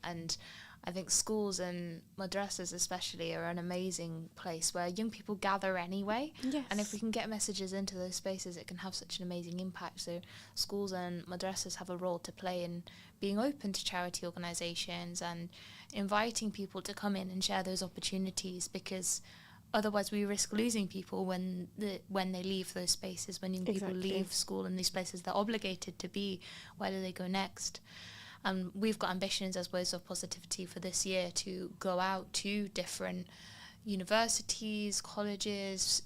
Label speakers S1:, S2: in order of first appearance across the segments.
S1: And I think schools and madrasas especially are an amazing place where young people gather anyway.
S2: Yes.
S1: And if we can get messages into those spaces, it can have such an amazing impact. So schools and madrasas have a role to play in being open to charity organisations and inviting people to come in and share those opportunities, because otherwise we risk losing people when they leave those spaces. When young people leave school in these places, they're obligated to be. Where do they go next? And we've got ambitions as Ways of Positivity for this year to go out to different universities, colleges,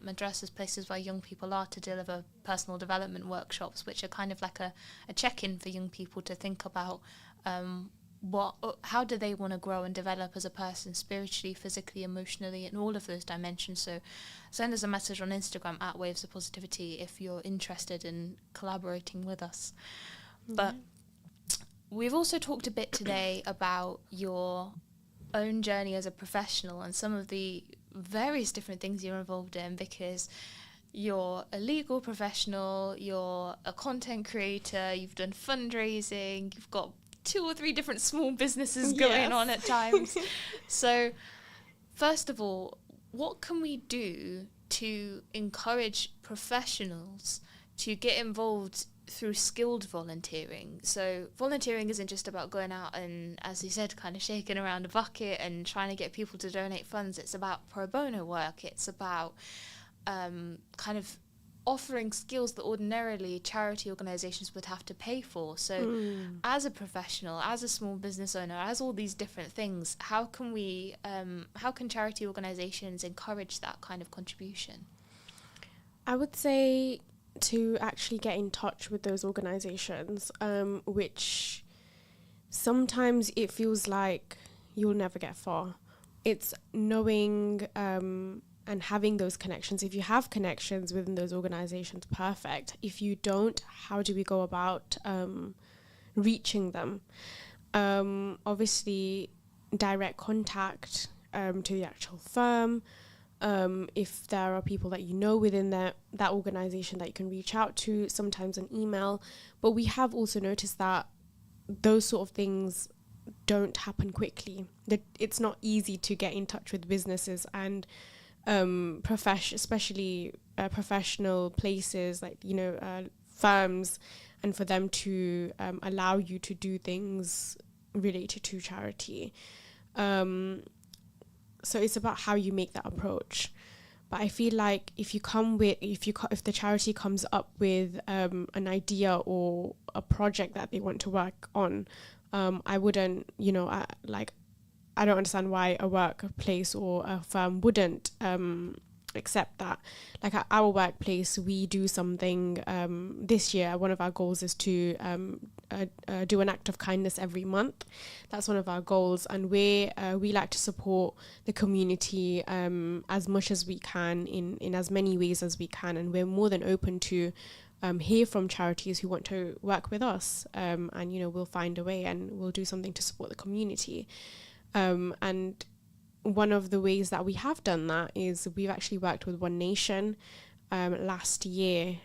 S1: madrasas, places where young people are, to deliver personal development workshops, which are kind of like a check-in for young people to think about how do they want to grow and develop as a person, spiritually, physically, emotionally, and all of those dimensions. So send us a message on Instagram at Waves of Positivity if you're interested in collaborating with us. But we've also talked a bit today about your own journey as a professional and some of the various different things you're involved in, because you're a legal professional, you're a content creator, you've done fundraising, you've got 2 or 3 different small businesses going on at times. So first of all, what can we do to encourage professionals to get involved through skilled volunteering? So volunteering isn't just about going out and, as you said, kind of shaking around a bucket and trying to get people to donate funds. It's about pro bono work. It's about kind of offering skills that ordinarily charity organisations would have to pay for. So as a professional, as a small business owner, as all these different things, how can charity organisations encourage that kind of contribution?
S2: I would say to actually get in touch with those organisations, which sometimes it feels like you'll never get far. It's knowing and having those connections. If you have connections within those organisations, perfect. If you don't, how do we go about reaching them? Obviously, direct contact to the actual firm. If there are people that you know within that organisation that you can reach out to, sometimes an email. But we have also noticed that those sort of things don't happen quickly. That it's not easy to get in touch with businesses and especially professional places like, firms, and for them to allow you to do things related to charity. So it's about how you make that approach. But I feel like if the charity comes up with an idea or a project that they want to work on, I wouldn't, I don't understand why a workplace or a firm wouldn't accept that. Like at our workplace, we do something this year. One of our goals is to do an act of kindness every month. That's one of our goals, and we like to support the community as much as we can in as many ways as we can, and we're more than open to hear from charities who want to work with us, and we'll find a way and we'll do something to support the community. And one of the ways that we have done that is we've actually worked with One Nation last year,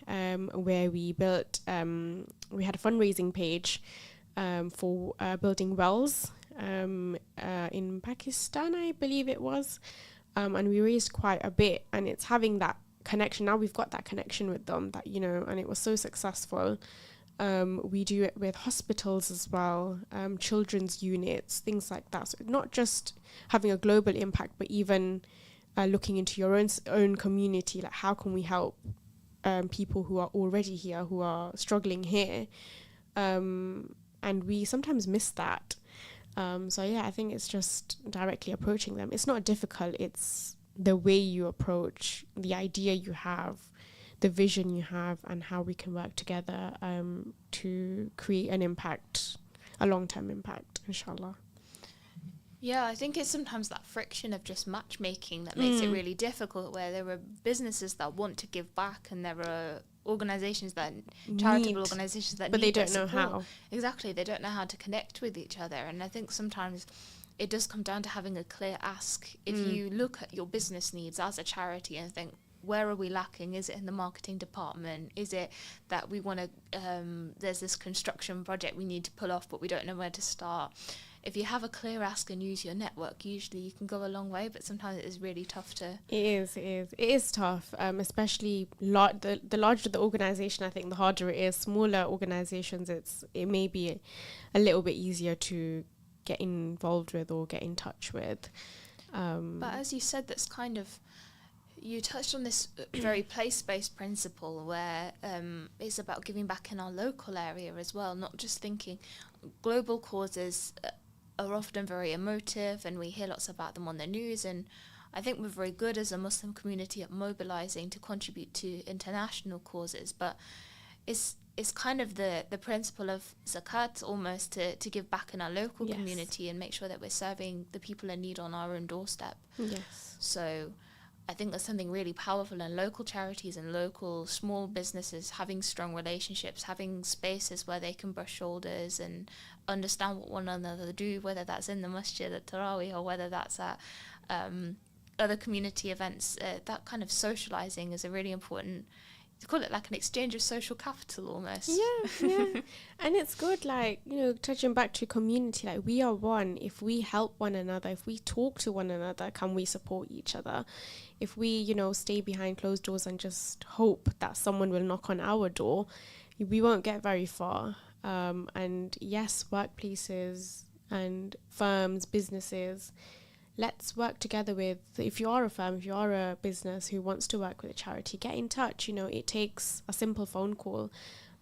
S2: where we built, we had a fundraising page for building wells in Pakistan, I believe it was, and we raised quite a bit, and it's having that connection. Now we've got that connection with them that, and it was so successful. We do it with hospitals as well, children's units, things like that. So not just having a global impact, but even looking into your own community, like how can we help people who are already here, who are struggling here, and we sometimes miss that. So yeah, I think it's just directly approaching them. It's not difficult. It's the way you approach, the idea you have, the vision you have, and how we can work together to create an impact, a long-term impact, inshallah.
S1: Yeah, I think it's sometimes that friction of just matchmaking that makes it really difficult, where there are businesses that want to give back and there are organisations that, charitable organisations that
S2: but
S1: need
S2: they don't know
S1: support.
S2: how.
S1: Exactly, they don't know how to connect with each other. And I think sometimes it does come down to having a clear ask. If you look at your business needs as a charity and think, where are we lacking? Is it in the marketing department? Is it that we want to, there's this construction project we need to pull off, but we don't know where to start? if you have a clear ask and use your network, usually you can go a long way, but sometimes it is really tough to...
S2: It is tough, especially the larger the organization, I think the harder it is. Smaller organizations, it may be a little bit easier to get involved with or get in touch with.
S1: But as you said, that's kind of... You touched on this very place-based principle where it's about giving back in our local area as well, not just thinking global causes are often very emotive and we hear lots about them on the news, and I think we're very good as a Muslim community at mobilizing to contribute to international causes, but it's kind of the principle of zakat almost to give back in our local community and make sure that we're serving the people in need on our own doorstep.
S2: Yes.
S1: So I think there's something really powerful in local charities and local small businesses having strong relationships, having spaces where they can brush shoulders and understand what one another do, whether that's in the masjid at Taraweeh or whether that's at other community events. That kind of socializing is a really important... To call it like an exchange of social capital almost.
S2: Yeah. And it's good, like, touching back to community, like we are one. If we help one another, if we talk to one another, can we support each other? If we, stay behind closed doors and just hope that someone will knock on our door, we won't get very far. And yes, workplaces and firms, businesses, let's work together with, if you are a firm, if you are a business who wants to work with a charity, get in touch. It takes a simple phone call.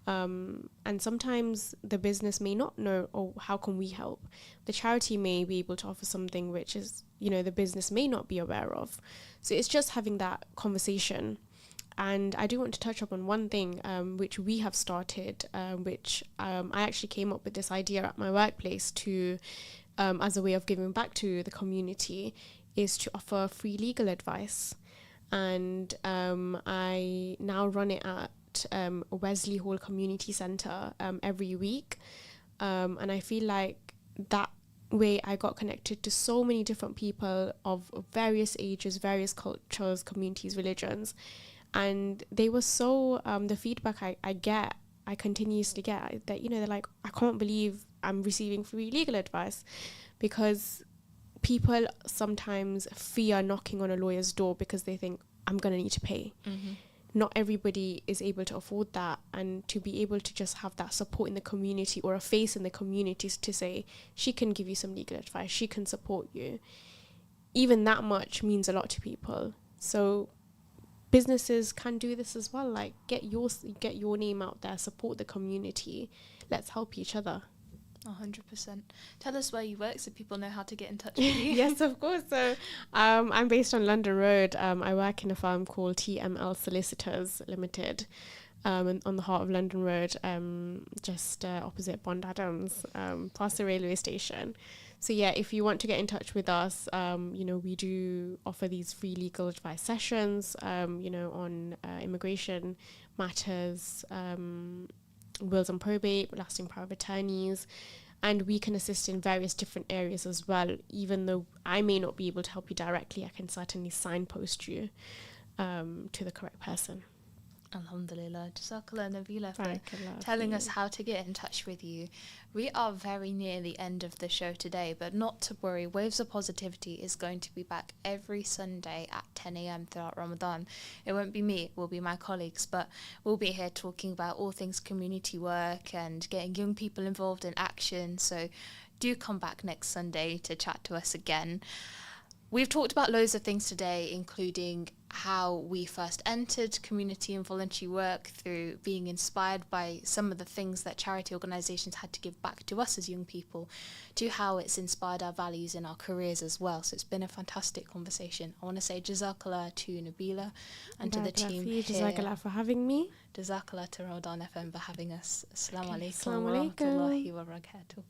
S2: And sometimes the business may not know, oh, how can we help? The charity may be able to offer something which is, the business may not be aware of. So it's just having that conversation. And I do want to touch up on one thing which we have started, which I actually came up with this idea at my workplace to... as a way of giving back to the community, is to offer free legal advice. And I now run it at Wesley Hall Community Centre every week. And I feel like that way I got connected to so many different people of various ages, various cultures, communities, religions. And they were so, the feedback I continuously get, that, they're like, I can't believe I'm receiving free legal advice, because people sometimes fear knocking on a lawyer's door because they think, I'm going to need to pay. Mm-hmm. Not everybody is able to afford that, and to be able to just have that support in the community or a face in the community to say, she can give you some legal advice, she can support you. Even that much means a lot to people. So businesses can do this as well. Like, get your name out there, support the community. Let's help each other.
S1: 100%. Tell us where you work so people know how to get in touch with you.
S2: Yes, of course. So I'm based on London Road. I work in a firm called TML Solicitors Limited, on the heart of London Road, just opposite Bond Adams, past the railway station. So yeah, if you want to get in touch with us, we do offer these free legal advice sessions, on immigration matters, wills and probate, lasting power of attorneys, and we can assist in various different areas as well. Even though I may not be able to help you directly, I can certainly signpost you to the correct person.
S1: Alhamdulillah. Jazakallah Nabila for telling us how to get in touch with you. We are very near the end of the show today, but not to worry. Waves of Positivity is going to be back every Sunday at 10 a.m. throughout Ramadan. It won't be me, it will be my colleagues, but we'll be here talking about all things community work and getting young people involved in action. So do come back next Sunday to chat to us again. We've talked about loads of things today, including how we first entered community and voluntary work through being inspired by some of the things that charity organisations had to give back to us as young people, to how it's inspired our values in our careers as well. So it's been a fantastic conversation. I want to say Jazakallah to Nabila and to the team here.
S2: Jazakallah for having me.
S1: Jazakallah to Ramadan FM for having us. Assalamu alaikum wa rahmatullahi wa barakatuh.